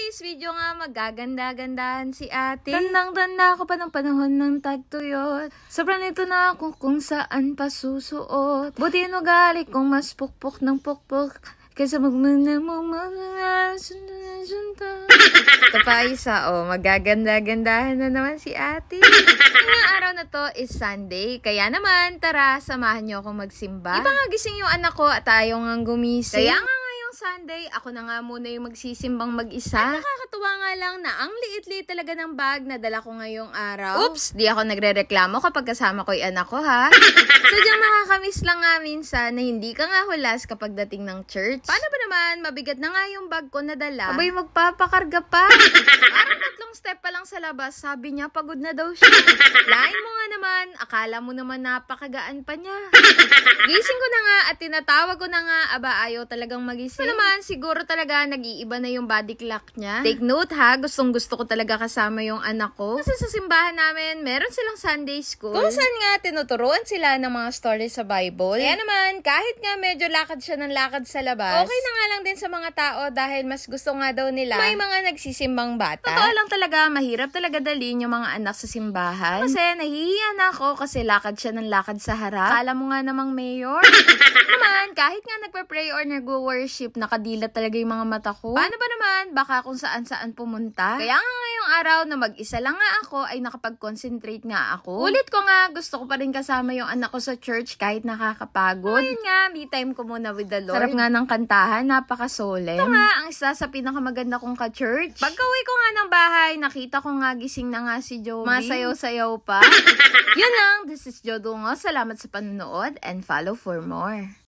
today's video nga, magaganda-gandahan si ate. Tandang-tanda ako pa ng panahon ng tagtuyot. Sobrang nito na ako kung saan pa susuot. Buti yung ugali kong mas pukpok ng pukpok. Kaysa magmana mo mga sunta. Ito pa isa, magaganda-gandahan na naman si ate. Ngayong araw na to is Sunday. Kaya naman, tara, samahan niyo akong magsimba. Iba nga gising yung anak ko at ayaw nga gumising. Kaya nga Sunday, ako na nga muna yung magsisimbang mag-isa. At nakakatuwa nga lang na ang liit-liit talaga ng bag na dala ko ngayong araw. Oops, di ako nagre-reklamo kapag kasama ko yung anak ko, ha? Sadyang nakakamiss lang nga minsan na hindi ka nga hulas kapag dating ng church. Paano ba naman, mabigat na nga yung bag ko na dala. Abay, magpapakarga pa. Parang 3 step pa lang sa labas, sabi niya, pagod na daw siya. Lain mo nga naman, akala mo naman napakagaan pa niya. Gising ko na nga at tinatawag ko na nga, aba, ayaw talagang magising. Naman, siguro talaga nag-iiba na yung body clock niya. Take note ha, gustong-gusto ko talaga kasama yung anak ko. Kasi sa simbahan namin, meron silang Sunday school. Kung saan nga, tinuturuan sila ng mga stories sa Bible. Kaya naman, kahit nga medyo lakad siya ng lakad sa labas, okay na nga lang din sa mga tao dahil mas gusto nga daw nila may mga nagsisimbang bata. Totoo lang talaga, mahirap talaga dalhin yung mga anak sa simbahan. Kasi nahihiya na ako kasi lakad siya ng lakad sa harap. Kala mo nga namang mayor. Naman, kahit nga nagpa-pray or nag-worship, nakadilat talaga yung mga mata ko. Paano ba naman? Baka kung saan-saan pumunta. Kaya nga ngayong araw na mag-isa lang nga ako ay nakapag-concentrate nga ako. Ulit ko nga, gusto ko pa rin kasama yung anak ko sa church kahit nakakapagod. Ngayon nga, me time ko muna with the Lord. Sarap nga ng kantahan, napaka-solemn. Ito nga, ang isa sa pinakamaganda kong ka-church. Pagka-uwi ko nga ng bahay, nakita ko nga gising na nga si Joey. Masayaw-sayaw pa. Yun lang, this is Jodungo. Salamat sa panonood and follow for more.